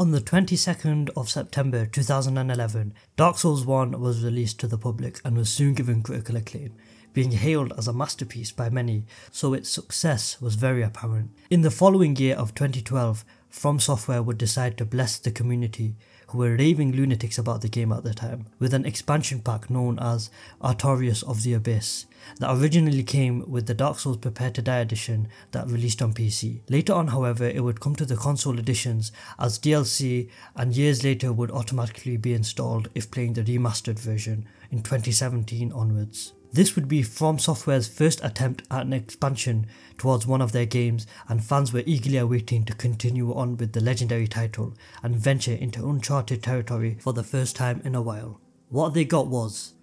On the 22nd of September 2011, Dark Souls 1 was released to the public and was soon given critical acclaim, being hailed as a masterpiece by many, so its success was very apparent. In the following year of 2012, FromSoft would decide to bless the community, who were raving lunatics about the game at the time, with an expansion pack known as Artorias of the Abyss, that originally came with the Dark Souls Prepare to Die edition that released on PC. Later on, however, it would come to the console editions as DLC, and years later would automatically be installed if playing the remastered version in 2017 onwards. This would be FromSoft's first attempt at an expansion towards one of their games, and fans were eagerly awaiting to continue on with the legendary title and venture into uncharted territory for the first time in a while. What they got was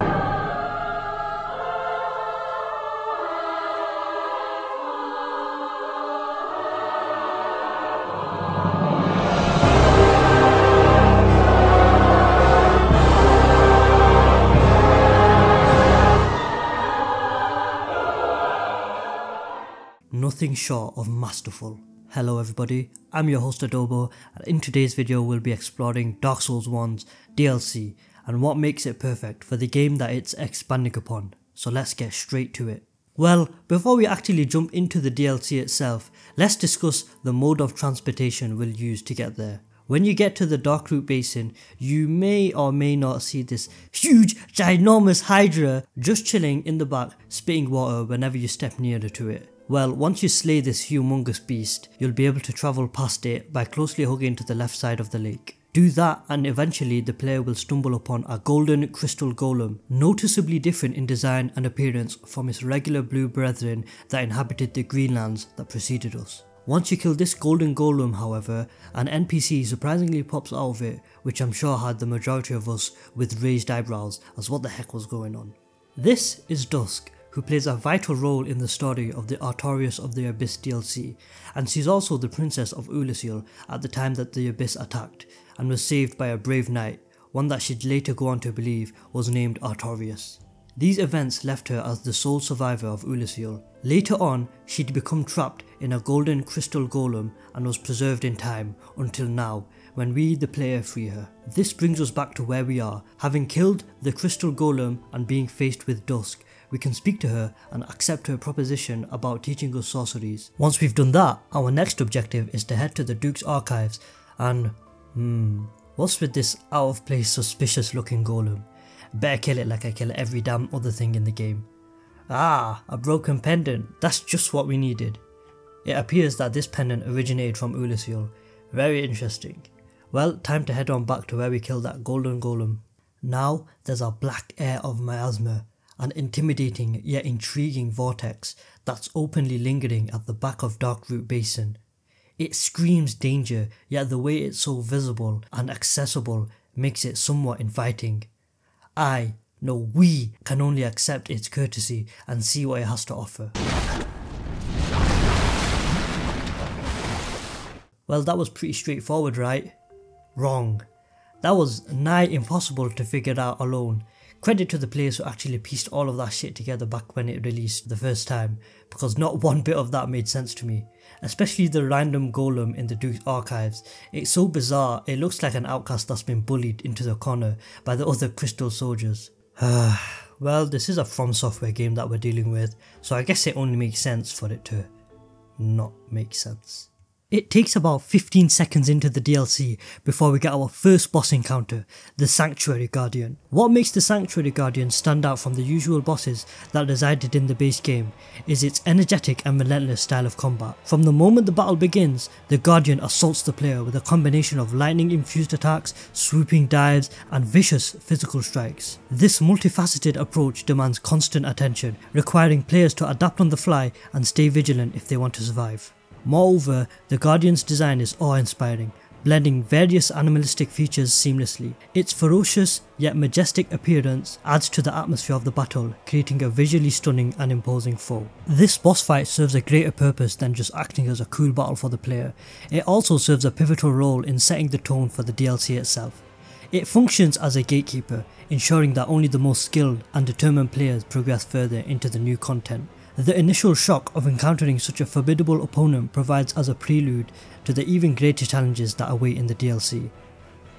nothing short of masterful. Hello everybody, I'm your host Adobo, and in today's video we'll be exploring Dark Souls 1's DLC and what makes it perfect for the game that it's expanding upon. So let's get straight to it. Well, before we actually jump into the DLC itself, let's discuss the mode of transportation we'll use to get there. When you get to the Darkroot Basin, you may or may not see this huge, ginormous Hydra just chilling in the back, spitting water whenever you step nearer to it. Well, once you slay this humongous beast, you'll be able to travel past it by closely hugging to the left side of the lake. Do that and eventually the player will stumble upon a golden crystal golem, noticeably different in design and appearance from its regular blue brethren that inhabited the Greenlands that preceded us. Once you kill this golden golem, however, an NPC surprisingly pops out of it, which I'm sure had the majority of us with raised eyebrows as what the heck was going on. This is Dusk, who plays a vital role in the story of the Artorias of the Abyss DLC, and she's also the princess of Oolacile at the time that the Abyss attacked, and was saved by a brave knight, one that she'd later go on to believe was named Artorias. These events left her as the sole survivor of Oolacile. Later on, she'd become trapped in a golden crystal golem and was preserved in time until now, when we the player free her. This brings us back to where we are. Having killed the crystal golem and being faced with Dusk, we can speak to her and accept her proposition about teaching us sorceries. Once we've done that, our next objective is to head to the Duke's archives and what's with this out of place suspicious looking golem? Better kill it like I kill every damn other thing in the game. Ah, a broken pendant, that's just what we needed. It appears that this pendant originated from Oolacile. Very interesting. Well, time to head on back to where we killed that golden golem. Now there's a black air of miasma, an intimidating yet intriguing vortex that's openly lingering at the back of Darkroot Basin. It screams danger, yet the way it's so visible and accessible makes it somewhat inviting. We can only accept its courtesy and see what it has to offer. Well, that was pretty straightforward, right? Wrong. That was nigh impossible to figure out alone. Credit to the players who actually pieced all of that shit together back when it released the first time, because not one bit of that made sense to me. Especially the random golem in the Duke's archives. It's so bizarre, it looks like an outcast that's been bullied into the corner by the other crystal soldiers. Well, this is a FromSoft game that we're dealing with, so I guess it only makes sense for it to not make sense. It takes about 15 seconds into the DLC before we get our first boss encounter, the Sanctuary Guardian. What makes the Sanctuary Guardian stand out from the usual bosses that resided in the base game is its energetic and relentless style of combat. From the moment the battle begins, the Guardian assaults the player with a combination of lightning-infused attacks, swooping dives, and vicious physical strikes. This multifaceted approach demands constant attention, requiring players to adapt on the fly and stay vigilant if they want to survive. Moreover, the Guardian's design is awe-inspiring, blending various animalistic features seamlessly. Its ferocious yet majestic appearance adds to the atmosphere of the battle, creating a visually stunning and imposing foe. This boss fight serves a greater purpose than just acting as a cool battle for the player. It also serves a pivotal role in setting the tone for the DLC itself. It functions as a gatekeeper, ensuring that only the most skilled and determined players progress further into the new content, The initial shock of encountering such a formidable opponent provides as a prelude to the even greater challenges that await in the DLC.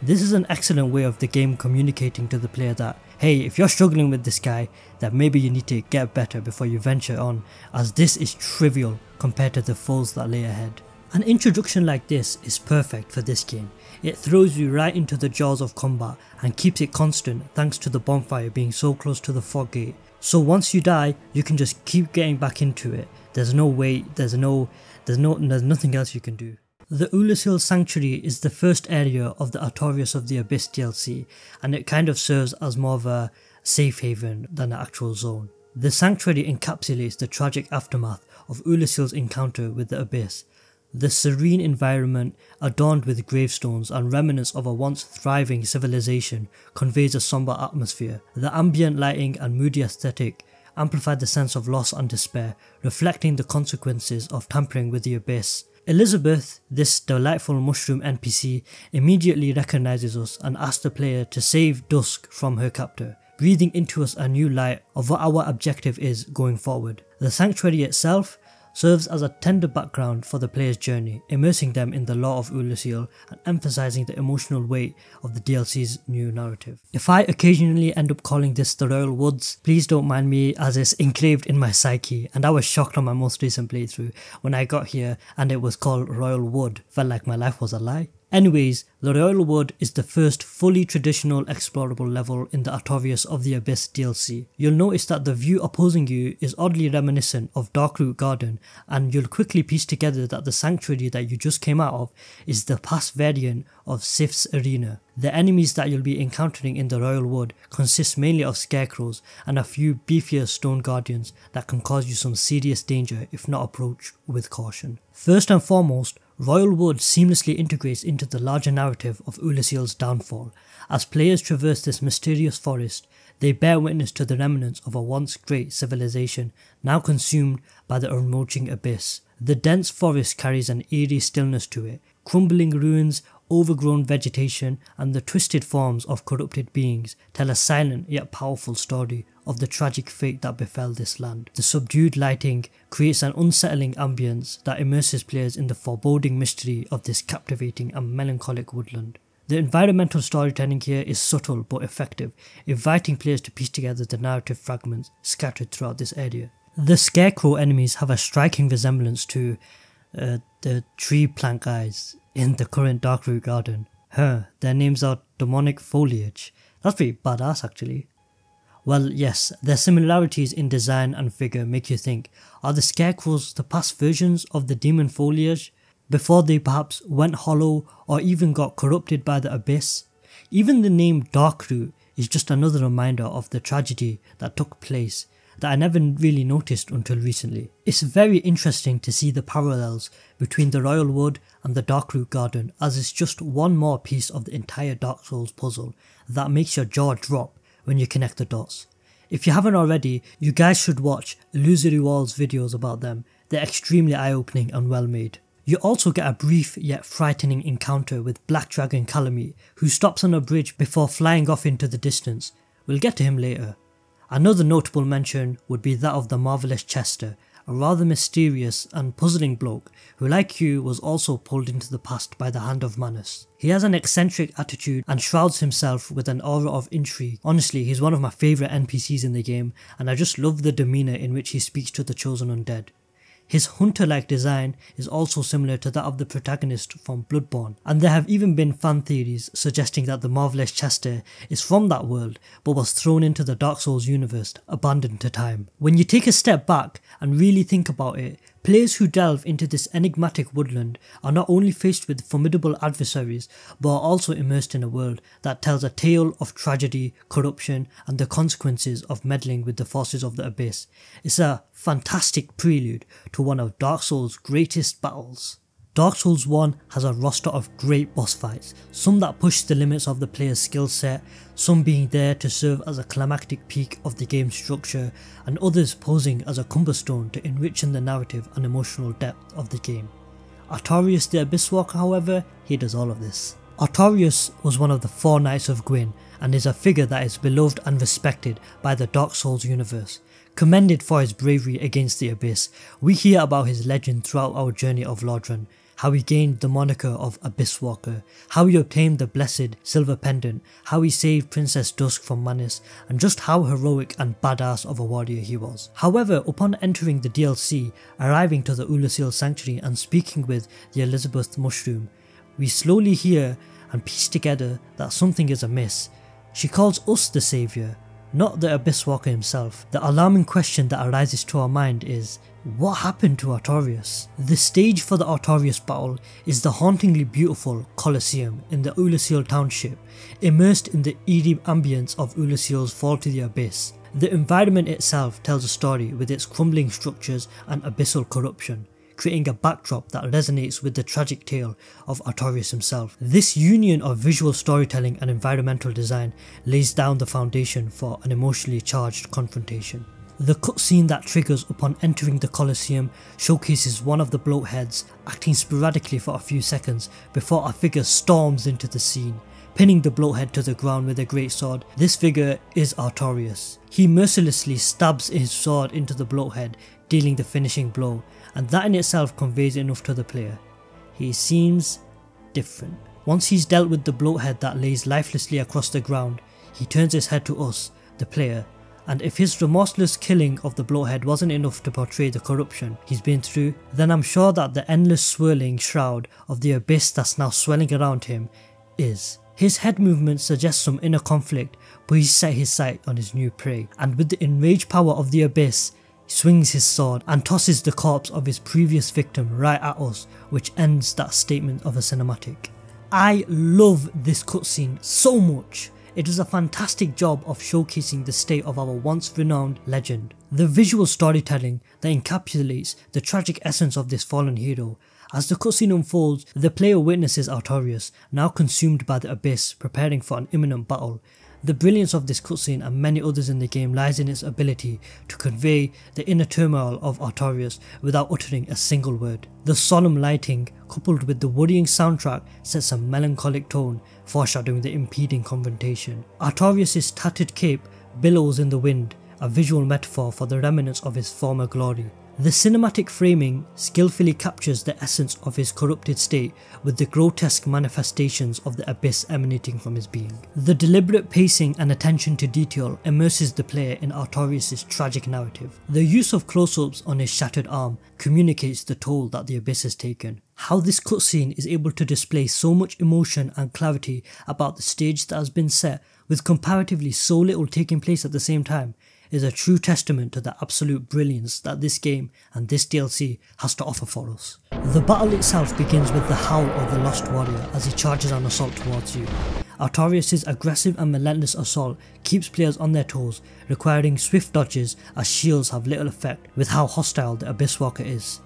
This is an excellent way of the game communicating to the player that, hey, if you're struggling with this guy, then maybe you need to get better before you venture on, as this is trivial compared to the foes that lay ahead. An introduction like this is perfect for this game. It throws you right into the jaws of combat and keeps it constant thanks to the bonfire being so close to the fog gate. So once you die, you can just keep getting back into it. There's no wait, there's nothing else you can do. The Oolacile Sanctuary is the first area of the Artorias of the Abyss DLC, and it kind of serves as more of a safe haven than an actual zone. The Sanctuary encapsulates the tragic aftermath of Oolacile's encounter with the Abyss. The serene environment, adorned with gravestones and remnants of a once thriving civilization, conveys a somber atmosphere. The ambient lighting and moody aesthetic amplify the sense of loss and despair, reflecting the consequences of tampering with the Abyss. Elizabeth, this delightful mushroom NPC, immediately recognizes us and asks the player to save Dusk from her captor, breathing into us a new light of what our objective is going forward. The sanctuary itself serves as a tender background for the player's journey, immersing them in the lore of Oolacile and emphasizing the emotional weight of the DLC's new narrative. If I occasionally end up calling this the Royal Woods, please don't mind me, as it's engraved in my psyche, and I was shocked on my most recent playthrough when I got here and it was called Royal Wood. Felt like my life was a lie. Anyways, the Royal Wood is the first fully traditional explorable level in the Artorias of the Abyss DLC. You'll notice that the view opposing you is oddly reminiscent of Darkroot Garden, and you'll quickly piece together that the sanctuary that you just came out of is the past variant of Sif's Arena. The enemies that you'll be encountering in the Royal Wood consist mainly of scarecrows and a few beefier stone guardians that can cause you some serious danger if not approached with caution. First and foremost, Royal Wood seamlessly integrates into the larger narrative of Oolacile's downfall. As players traverse this mysterious forest, they bear witness to the remnants of a once great civilization, now consumed by the emerging abyss. The dense forest carries an eerie stillness to it. Crumbling ruins, overgrown vegetation, and the twisted forms of corrupted beings tell a silent yet powerful story of the tragic fate that befell this land. The subdued lighting creates an unsettling ambience that immerses players in the foreboding mystery of this captivating and melancholic woodland. The environmental storytelling here is subtle but effective, inviting players to piece together the narrative fragments scattered throughout this area. The scarecrow enemies have a striking resemblance to the tree plank eyes in the current Darkroot Garden. Their names are Demonic Foliage. That's pretty badass actually. Well, yes, their similarities in design and figure make you think, are the scarecrows the past versions of the demon foliage, before they perhaps went hollow or even got corrupted by the abyss? Even the name Darkroot is just another reminder of the tragedy that took place that I never really noticed until recently. It's very interesting to see the parallels between the Royal Wood and the Darkroot Garden, as it's just one more piece of the entire Dark Souls puzzle that makes your jaw drop when you connect the dots. If you haven't already, you guys should watch Illusory Walls videos about them. They're extremely eye-opening and well made. You also get a brief yet frightening encounter with Black Dragon Kalameet, who stops on a bridge before flying off into the distance. We'll get to him later. Another notable mention would be that of the Marvelous Chester, a rather mysterious and puzzling bloke who, like you, was also pulled into the past by the hand of Manus. He has an eccentric attitude and shrouds himself with an aura of intrigue. Honestly, he's one of my favourite NPCs in the game, and I just love the demeanour in which he speaks to the chosen undead. His hunter-like design is also similar to that of the protagonist from Bloodborne, and there have even been fan theories suggesting that the Marvelous Chester is from that world but was thrown into the Dark Souls universe, abandoned to time. When you take a step back and really think about it, players who delve into this enigmatic woodland are not only faced with formidable adversaries, but are also immersed in a world that tells a tale of tragedy, corruption, and the consequences of meddling with the forces of the abyss. It's a fantastic prelude to one of Dark Souls' greatest battles. Dark Souls 1 has a roster of great boss fights, some that push the limits of the player's skill set, some being there to serve as a climactic peak of the game's structure, and others posing as a cumberstone to enriching the narrative and emotional depth of the game. Artorias the Abysswalker, however, he does all of this. Artorias was one of the 4 Knights of Gwyn and is a figure that is beloved and respected by the Dark Souls universe. Commended for his bravery against the Abyss, we hear about his legend throughout our journey of Lodran, how he gained the moniker of Abyss Walker, how he obtained the blessed silver pendant, how he saved Princess Dusk from Manus, and just how heroic and badass of a warrior he was. However, upon entering the DLC, arriving to the Oolacile Sanctuary and speaking with the Elizabeth Mushroom, we slowly hear and piece together that something is amiss. She calls us the saviour, not the Abyss Walker himself. The alarming question that arises to our mind is, what happened to Artorias? The stage for the Artorias battle is the hauntingly beautiful Colosseum in the Oolacile Township, immersed in the eerie ambience of Oolacile's fall to the abyss. The environment itself tells a story with its crumbling structures and abyssal corruption, creating a backdrop that resonates with the tragic tale of Artorias himself. This union of visual storytelling and environmental design lays down the foundation for an emotionally charged confrontation. The cutscene that triggers upon entering the Colosseum showcases one of the bloatheads acting sporadically for a few seconds before a figure storms into the scene, pinning the bloathead to the ground with a great sword. This figure is Artorias. He mercilessly stabs his sword into the bloathead, dealing the finishing blow, and that in itself conveys enough to the player. He seems different. Once he's dealt with the bloathead that lays lifelessly across the ground, he turns his head to us, the player, and if his remorseless killing of the bloathead wasn't enough to portray the corruption he's been through, then I'm sure that the endless swirling shroud of the abyss that's now swelling around him is. His head movement suggests some inner conflict, but he's set his sight on his new prey, and with the enraged power of the abyss, he swings his sword and tosses the corpse of his previous victim right at us, which ends that statement of a cinematic. I love this cutscene so much. It does a fantastic job of showcasing the state of our once renowned legend. The visual storytelling that encapsulates the tragic essence of this fallen hero. As the cutscene unfolds, the player witnesses Artorias, now consumed by the abyss, preparing for an imminent battle. The brilliance of this cutscene and many others in the game lies in its ability to convey the inner turmoil of Artorias without uttering a single word. The solemn lighting, coupled with the worrying soundtrack, sets a melancholic tone, foreshadowing the impending confrontation. Artorias' tattered cape billows in the wind, a visual metaphor for the remnants of his former glory. The cinematic framing skillfully captures the essence of his corrupted state with the grotesque manifestations of the abyss emanating from his being. The deliberate pacing and attention to detail immerses the player in Artorias' tragic narrative. The use of close-ups on his shattered arm communicates the toll that the abyss has taken. How this cutscene is able to display so much emotion and clarity about the stage that has been set with comparatively so little taking place at the same time is a true testament to the absolute brilliance that this game and this DLC has to offer for us. The battle itself begins with the howl of the Lost Warrior as he charges an assault towards you. Artorias' aggressive and relentless assault keeps players on their toes, requiring swift dodges as shields have little effect with how hostile the Abyss Walker is.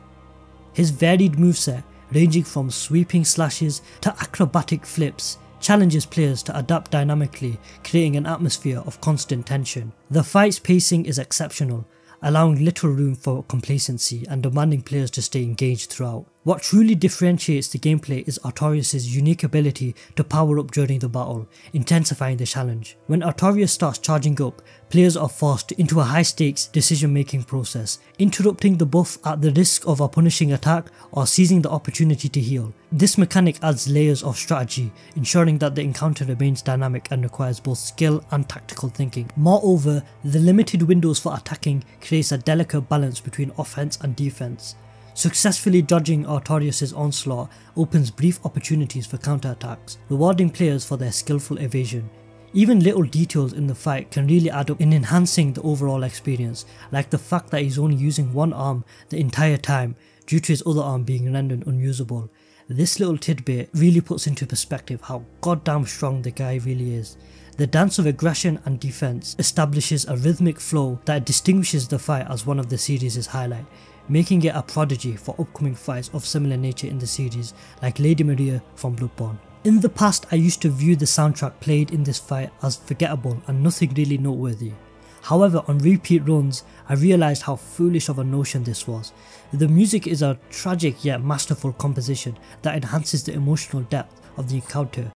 His varied moveset, ranging from sweeping slashes to acrobatic flips, challenges players to adapt dynamically, creating an atmosphere of constant tension. The fight's pacing is exceptional, allowing little room for complacency and demanding players to stay engaged throughout. What truly differentiates the gameplay is Artorias' unique ability to power up during the battle, intensifying the challenge. When Artorias starts charging up, players are forced into a high-stakes decision-making process, interrupting the buff at the risk of a punishing attack or seizing the opportunity to heal. This mechanic adds layers of strategy, ensuring that the encounter remains dynamic and requires both skill and tactical thinking. Moreover, the limited windows for attacking creates a delicate balance between offense and defense. Successfully dodging Artorias' onslaught opens brief opportunities for counterattacks, rewarding players for their skillful evasion. Even little details in the fight can really add up in enhancing the overall experience, like the fact that he's only using one arm the entire time due to his other arm being rendered unusable. This little tidbit really puts into perspective how goddamn strong the guy really is. The dance of aggression and defense establishes a rhythmic flow that distinguishes the fight as one of the series' highlight, making it a prodigy for upcoming fights of similar nature in the series, like Lady Maria from Bloodborne. In the past, I used to view the soundtrack played in this fight as forgettable and nothing really noteworthy. However, on repeat runs, I realised how foolish of a notion this was. The music is a tragic yet masterful composition that enhances the emotional depth of the encounter.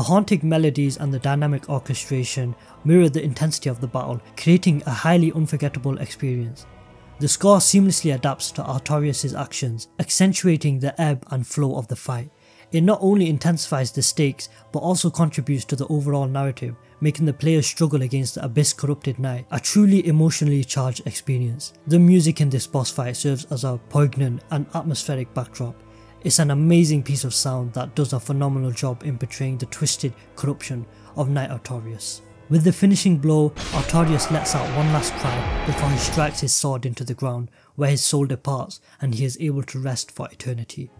The haunting melodies and the dynamic orchestration mirror the intensity of the battle, creating a highly unforgettable experience. The score seamlessly adapts to Artorias' actions, accentuating the ebb and flow of the fight. It not only intensifies the stakes, but also contributes to the overall narrative, making the players struggle against the Abyss corrupted knight, a truly emotionally charged experience. The music in this boss fight serves as a poignant and atmospheric backdrop. It's an amazing piece of sound that does a phenomenal job in portraying the twisted corruption of Knight Artorias. With the finishing blow, Artorias lets out one last cry before he strikes his sword into the ground, where his soul departs and he is able to rest for eternity.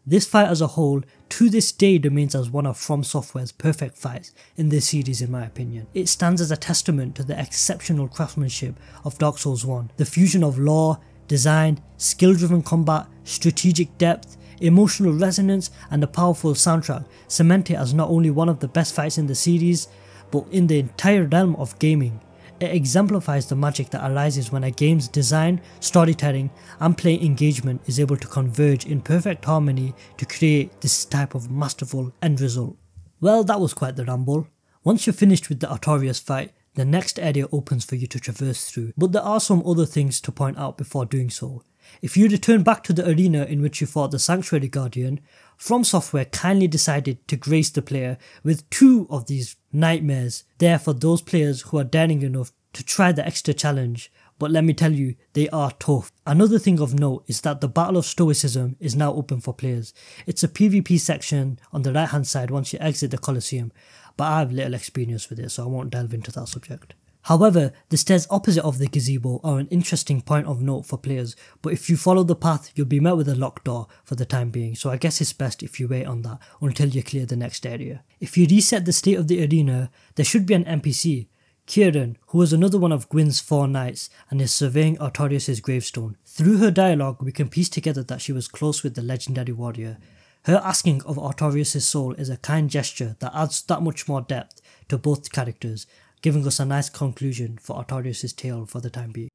This fight as a whole, to this day, remains as one of FromSoftware's perfect fights in this series in my opinion. It stands as a testament to the exceptional craftsmanship of Dark Souls 1, the fusion of lore, design, skill-driven combat, strategic depth, emotional resonance and a powerful soundtrack cement it as not only one of the best fights in the series, but in the entire realm of gaming. It exemplifies the magic that arises when a game's design, storytelling and play engagement is able to converge in perfect harmony to create this type of masterful end result. Well, that was quite the ramble. Once you're finished with the Artorias fight, the next area opens for you to traverse through, but there are some other things to point out before doing so. If you return back to the arena in which you fought the Sanctuary Guardian, FromSoftware kindly decided to grace the player with 2 of these nightmares there for those players who are daring enough to try the extra challenge, but let me tell you, they are tough. Another thing of note is that the Battle of Stoicism is now open for players. It's a PvP section on the right hand side once you exit the Colosseum, but I have little experience with it so I won't delve into that subject. However, the stairs opposite of the gazebo are an interesting point of note for players, but if you follow the path you'll be met with a locked door for the time being, so I guess it's best if you wait on that until you clear the next area. If you reset the state of the arena, there should be an NPC, Kieran, who is another one of Gwyn's 4 knights and is surveying Artorias' gravestone. Through her dialogue we can piece together that she was close with the legendary warrior. Her asking of Artorias' soul is a kind gesture that adds that much more depth to both characters, giving us a nice conclusion for Artorias' tale for the time being.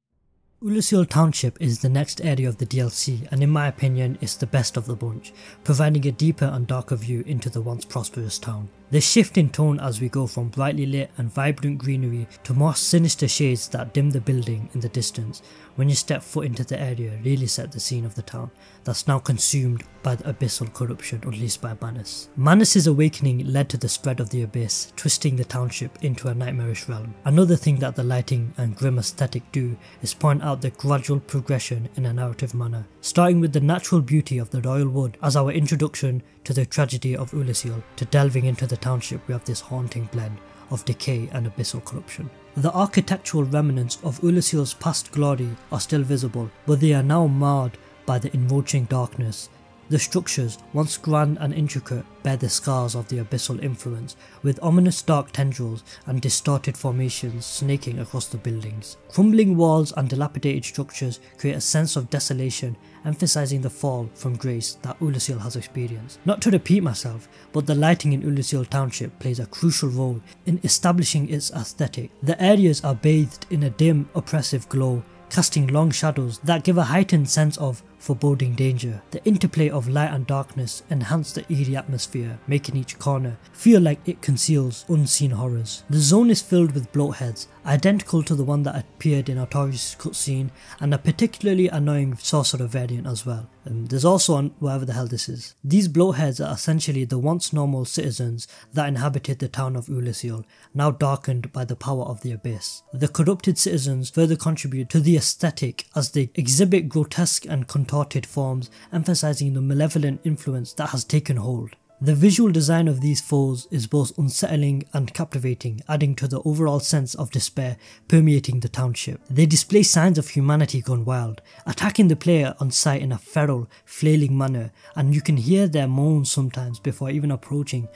Oolacile Township is the next area of the DLC and in my opinion it's the best of the bunch, providing a deeper and darker view into the once prosperous town. The shift in tone as we go from brightly lit and vibrant greenery to more sinister shades that dim the building in the distance when you step foot into the area really set the scene of the town that's now consumed by the abyssal corruption unleashed by Manus. Manus' awakening led to the spread of the abyss, twisting the township into a nightmarish realm. Another thing that the lighting and grim aesthetic do is point out the gradual progression in a narrative manner, starting with the natural beauty of the royal wood as our introduction to the tragedy of Oolacile, to delving into the township we have this haunting blend of decay and abyssal corruption. The architectural remnants of Oolacile's past glory are still visible, but they are now marred by the encroaching darkness. The structures, once grand and intricate, bear the scars of the abyssal influence, with ominous dark tendrils and distorted formations snaking across the buildings. Crumbling walls and dilapidated structures create a sense of desolation, emphasizing the fall from grace that Oolacile has experienced. Not to repeat myself, but the lighting in Oolacile Township plays a crucial role in establishing its aesthetic. The areas are bathed in a dim, oppressive glow, casting long shadows that give a heightened sense of foreboding danger. The interplay of light and darkness enhance the eerie atmosphere, making each corner feel like it conceals unseen horrors. The zone is filled with bloatheads, identical to the one that appeared in Artorias' cutscene, and a particularly annoying sorcerer variant as well. There's also whatever the hell this is. These bloatheads are essentially the once normal citizens that inhabited the town of Oolacile, now darkened by the power of the abyss. The corrupted citizens further contribute to the aesthetic as they exhibit grotesque and contorted forms, emphasizing the malevolent influence that has taken hold. The visual design of these foes is both unsettling and captivating, adding to the overall sense of despair permeating the township. They display signs of humanity gone wild, attacking the player on sight in a feral, flailing manner, and you can hear their moans sometimes before even approaching,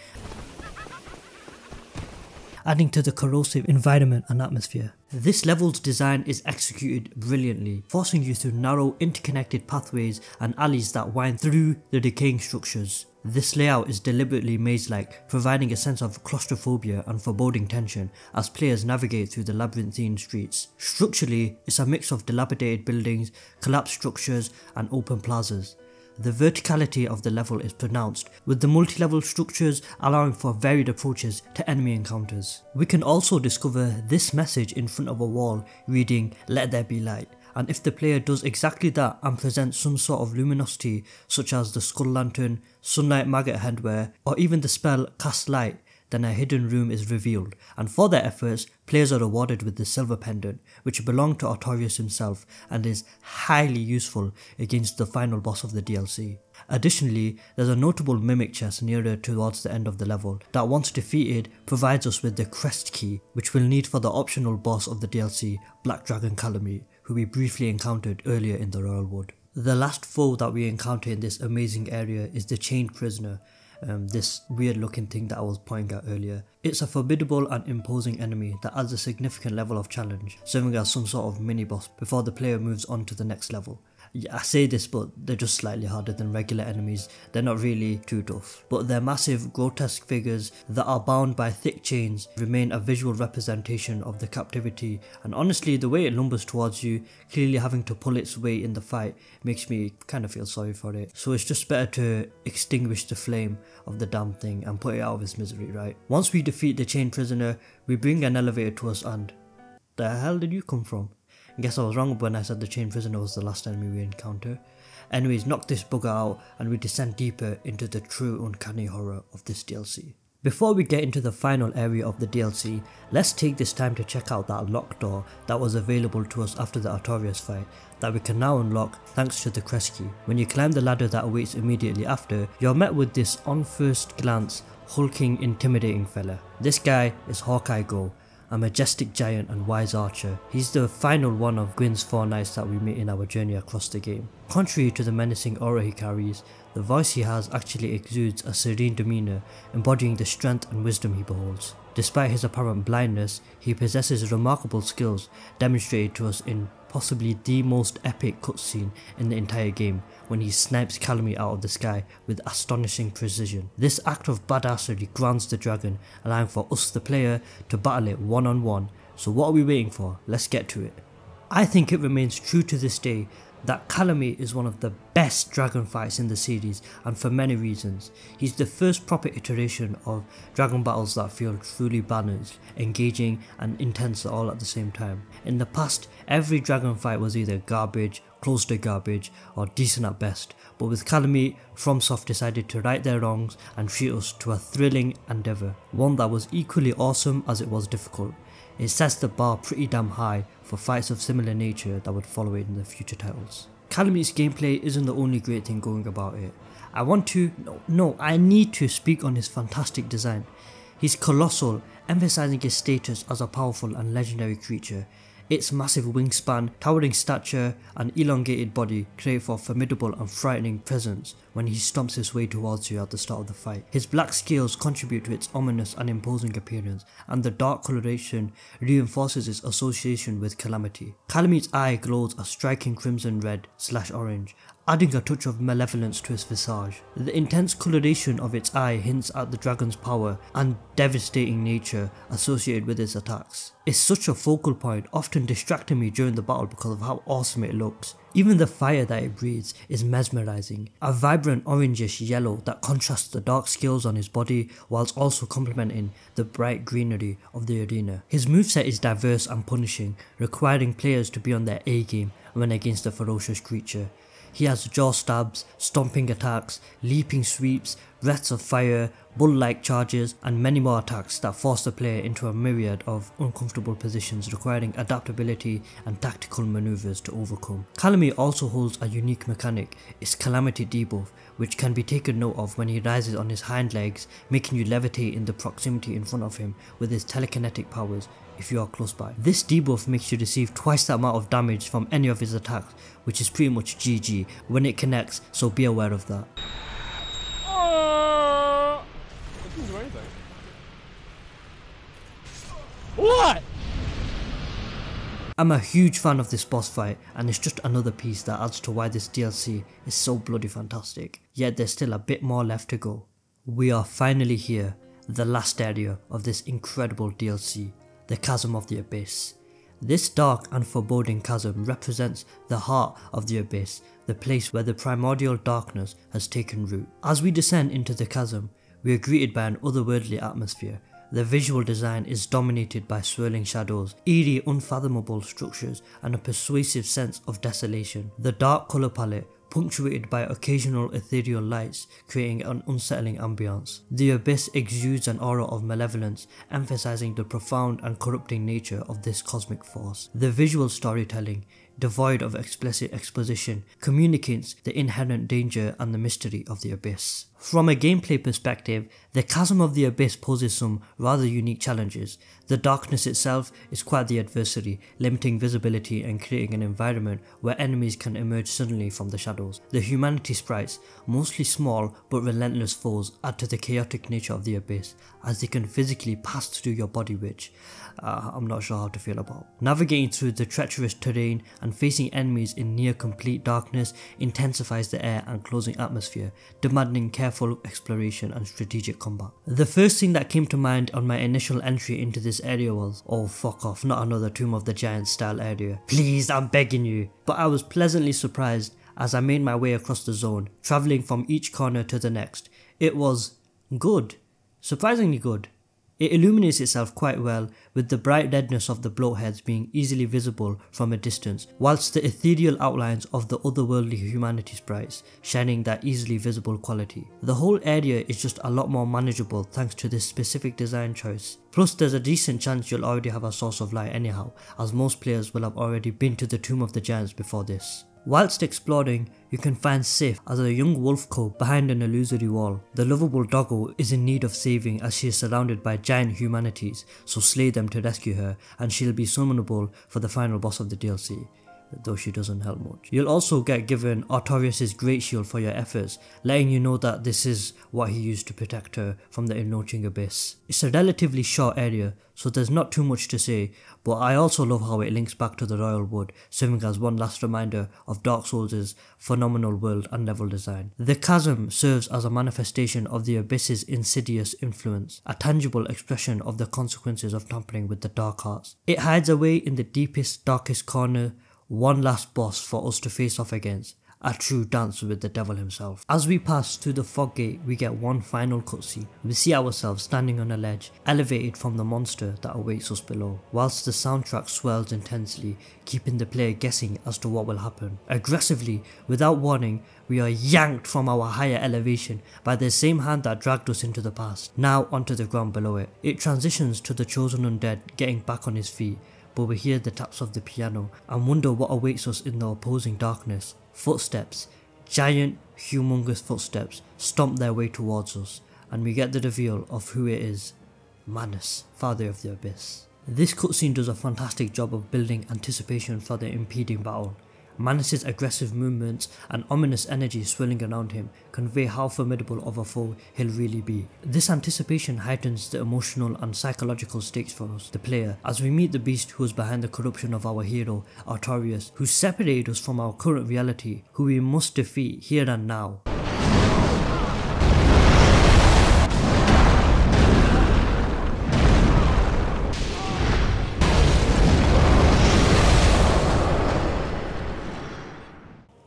adding to the corrosive environment and atmosphere. This level's design is executed brilliantly, forcing you through narrow, interconnected pathways and alleys that wind through the decaying structures. This layout is deliberately maze-like, providing a sense of claustrophobia and foreboding tension as players navigate through the labyrinthine streets. Structurally, it's a mix of dilapidated buildings, collapsed structures and open plazas. The verticality of the level is pronounced, with the multi-level structures allowing for varied approaches to enemy encounters. We can also discover this message in front of a wall reading "Let there be light," and if the player does exactly that and presents some sort of luminosity such as the skull lantern, sunlight maggot headwear, or even the spell Cast Light, then a hidden room is revealed, and for their efforts, players are rewarded with the silver pendant, which belonged to Artorias himself and is highly useful against the final boss of the DLC. Additionally, there's a notable mimic chest nearer towards the end of the level that, once defeated, provides us with the crest key, which we'll need for the optional boss of the DLC, Black Dragon Kalameet, who we briefly encountered earlier in the Royal Wood. The last foe that we encounter in this amazing area is the Chained Prisoner, this weird looking thing that I was pointing out earlier. It's a formidable and imposing enemy that adds a significant level of challenge, serving as some sort of mini boss before the player moves on to the next level. Yeah, I say this, but they're just slightly harder than regular enemies. They're not really too tough, but their massive grotesque figures that are bound by thick chains remain a visual representation of the captivity, and honestly the way it lumbers towards you, clearly having to pull its weight in the fight, makes me kind of feel sorry for it. So it's just better to extinguish the flame of the damn thing and put it out of its misery, right? Once we defeat the Chained Prisoner, we bring an elevator to us, and the hell did you come from? I guess I was wrong when I said the Chained Prisoner was the last enemy we encounter. Anyways, knock this bugger out and we descend deeper into the true uncanny horror of this DLC. Before we get into the final area of the DLC, let's take this time to check out that locked door that was available to us after the Artorias fight that we can now unlock thanks to the crest key. When you climb the ladder that awaits immediately after, you're met with this on first glance hulking, intimidating fella. This guy is Hawkeye Go, a majestic giant and wise archer. He's the final one of Gwyn's 4 knights that we meet in our journey across the game. Contrary to the menacing aura he carries, the voice he has actually exudes a serene demeanour, embodying the strength and wisdom he beholds. Despite his apparent blindness, he possesses remarkable skills demonstrated to us in possibly the most epic cutscene in the entire game, when he snipes Kalameet out of the sky with astonishing precision. This act of badassery grounds the dragon, allowing for us the player to battle it one-on-one. So what are we waiting for? Let's get to it. I think it remains true to this day that Kalameet is one of the best dragon fights in the series, and for many reasons. He's the first proper iteration of dragon battles that feel truly balanced, engaging and intense all at the same time. In the past, every dragon fight was either garbage, close to garbage, or decent at best, but with Kalameet, FromSoft decided to right their wrongs and treat us to a thrilling endeavour, one that was equally awesome as it was difficult. It sets the bar pretty damn high for fights of similar nature that would follow it in the future titles. Kalameet's gameplay isn't the only great thing going about it. I need to speak on his fantastic design. He's colossal, emphasizing his status as a powerful and legendary creature. Its massive wingspan, towering stature, and elongated body create for a formidable and frightening presence when he stomps his way towards you at the start of the fight. His black scales contribute to its ominous and imposing appearance, and the dark coloration reinforces its association with calamity. Kalameet's eye glows a striking crimson red/orange, adding a touch of malevolence to his visage. The intense coloration of its eye hints at the dragon's power and devastating nature associated with its attacks. It's such a focal point, often distracting me during the battle because of how awesome it looks. Even the fire that it breathes is mesmerizing, a vibrant orangish yellow that contrasts the dark scales on his body whilst also complementing the bright greenery of the arena. His moveset is diverse and punishing, requiring players to be on their A game when against a ferocious creature. He has jaw stabs, stomping attacks, leaping sweeps, breaths of fire, bull-like charges, and many more attacks that force the player into a myriad of uncomfortable positions requiring adaptability and tactical maneuvers to overcome. Kalameet also holds a unique mechanic, its Calamity debuff, which can be taken note of when he rises on his hind legs, making you levitate in the proximity in front of him with his telekinetic powers if you are close by. This debuff makes you receive twice the amount of damage from any of his attacks, which is pretty much GG when it connects, so be aware of that. What? I'm a huge fan of this boss fight, and it's just another piece that adds to why this DLC is so bloody fantastic, yet there's still a bit more left to go. We are finally here, the last area of this incredible DLC, the Chasm of the Abyss. This dark and foreboding chasm represents the heart of the abyss, the place where the primordial darkness has taken root. As we descend into the chasm, we are greeted by an otherworldly atmosphere. The visual design is dominated by swirling shadows, eerie unfathomable structures, and a persuasive sense of desolation. The dark colour palette, punctuated by occasional ethereal lights, creating an unsettling ambience. The abyss exudes an aura of malevolence, emphasizing the profound and corrupting nature of this cosmic force. The visual storytelling, devoid of explicit exposition, communicates the inherent danger and the mystery of the abyss. From a gameplay perspective, the Chasm of the Abyss poses some rather unique challenges. The darkness itself is quite the adversary, limiting visibility and creating an environment where enemies can emerge suddenly from the shadows. The humanity sprites, mostly small but relentless foes, add to the chaotic nature of the abyss, as they can physically pass through your body, which I'm not sure how to feel about. Navigating through the treacherous terrain and facing enemies in near complete darkness intensifies the air and closing atmosphere, demanding careful exploration and strategic combat. The first thing that came to mind on my initial entry into this area was, oh fuck off, not another Tomb of the Giants style area. Please, I'm begging you. But I was pleasantly surprised as I made my way across the zone, travelling from each corner to the next. It was good. Surprisingly good. It illuminates itself quite well, with the bright redness of the bloatheads being easily visible from a distance, whilst the ethereal outlines of the otherworldly humanity sprites shining that easily visible quality. The whole area is just a lot more manageable thanks to this specific design choice. Plus there's a decent chance you'll already have a source of light anyhow, as most players will have already been to the Tomb of the Giants before this. Whilst exploring, you can find Sif as a young wolf cub behind an illusory wall. The lovable doggo is in need of saving as she is surrounded by giant humanities, so slay them to rescue her and she'll be summonable for the final boss of the DLC, though she doesn't help much. You'll also get given Artorias' great shield for your efforts, letting you know that this is what he used to protect her from the encroaching abyss. It's a relatively short area, so there's not too much to say, but I also love how it links back to the Royal Wood, serving as one last reminder of Dark Souls' phenomenal world and level design. The chasm serves as a manifestation of the abyss's insidious influence, a tangible expression of the consequences of tampering with the dark arts. It hides away in the deepest, darkest corner, one last boss for us to face off against, a true dance with the devil himself. As we pass through the fog gate, we get one final cutscene. We see ourselves standing on a ledge, elevated from the monster that awaits us below, whilst the soundtrack swells intensely, keeping the player guessing as to what will happen. Aggressively, without warning, we are yanked from our higher elevation by the same hand that dragged us into the past, now onto the ground below it. It transitions to the chosen undead getting back on his feet, but we hear the taps of the piano and wonder what awaits us in the opposing darkness. Footsteps, giant, humongous footsteps, stomp their way towards us, and we get the reveal of who it is: Manus, Father of the Abyss. This cutscene does a fantastic job of building anticipation for the impending battle. Manus' aggressive movements and ominous energy swirling around him convey how formidable of a foe he'll really be. This anticipation heightens the emotional and psychological stakes for us, the player, as we meet the beast who is behind the corruption of our hero, Artorias, who separated us from our current reality, who we must defeat here and now.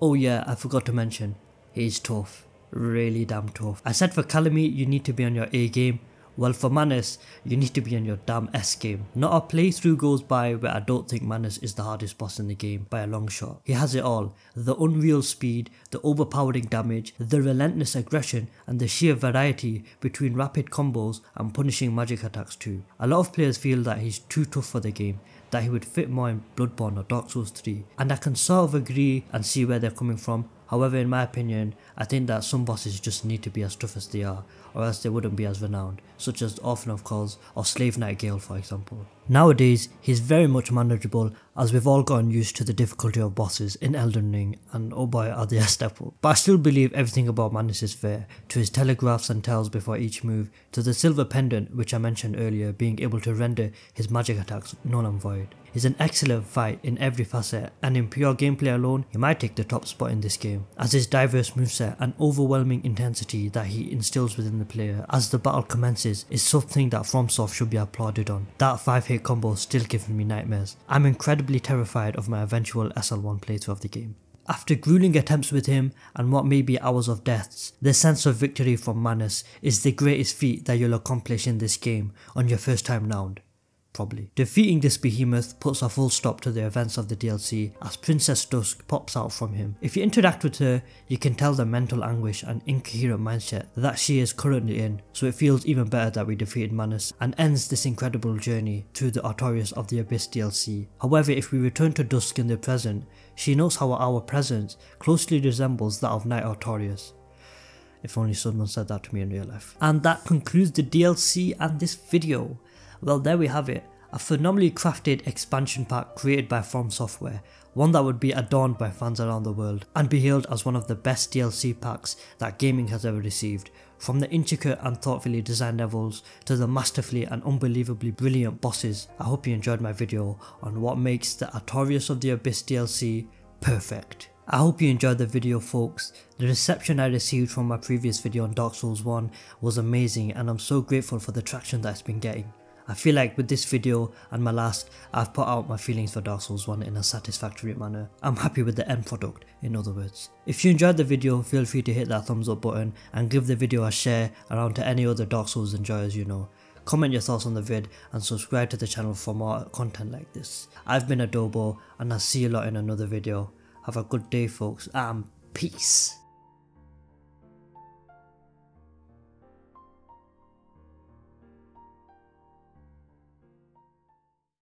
Oh yeah, I forgot to mention, he's tough, really damn tough. I said for Kalameet you need to be on your A game, well for Manus you need to be on your damn S game. Not a playthrough goes by where I don't think Manus is the hardest boss in the game by a long shot. He has it all: the unreal speed, the overpowering damage, the relentless aggression, and the sheer variety between rapid combos and punishing magic attacks too. A lot of players feel that he's too tough for the game, that he would fit more in Bloodborne or Dark Souls 3, and I can sort of agree and see where they're coming from. However, in my opinion, I think that some bosses just need to be as tough as they are, or else they wouldn't be as renowned, such as Orphan of Kos or Slave Nightingale for example. Nowadays, he's very much manageable, as we've all gotten used to the difficulty of bosses in Elden Ring, and oh boy are they a step up. But I still believe everything about Manus is fair, to his telegraphs and tells before each move, to the silver pendant which I mentioned earlier being able to render his magic attacks null and void. is an excellent fight in every facet, and in pure gameplay alone, he might take the top spot in this game, as his diverse moveset and overwhelming intensity that he instills within the player as the battle commences is something that FromSoft should be applauded on. That 5-hit combo still giving me nightmares. I'm incredibly terrified of my eventual SL1 playthrough of the game. After grueling attempts with him and what may be hours of deaths, the sense of victory from Manus is the greatest feat that you'll accomplish in this game on your first time round. Probably. Defeating this behemoth puts a full stop to the events of the DLC as Princess Dusk pops out from him. If you interact with her, you can tell the mental anguish and incoherent mindset that she is currently in, so it feels even better that we defeated Manus and ends this incredible journey through the Artorias of the Abyss DLC. However, if we return to Dusk in the present, she knows how our presence closely resembles that of Night Artorias. If only someone said that to me in real life. And that concludes the DLC and this video. Well, there we have it, a phenomenally crafted expansion pack created by From Software, one that would be adorned by fans around the world and be hailed as one of the best DLC packs that gaming has ever received, from the intricate and thoughtfully designed levels to the masterfully and unbelievably brilliant bosses. I hope you enjoyed my video on what makes the Artorias of the Abyss DLC perfect. I hope you enjoyed the video, folks. The reception I received from my previous video on Dark Souls 1 was amazing, and I'm so grateful for the traction that it's been getting. I feel like with this video and my last, I've put out my feelings for Dark Souls 1 in a satisfactory manner. I'm happy with the end product, in other words. If you enjoyed the video, feel free to hit that thumbs up button and give the video a share around to any other Dark Souls enjoyers you know. Comment your thoughts on the vid and subscribe to the channel for more content like this. I've been Adobo and I'll see you lot in another video. Have a good day, folks, and peace.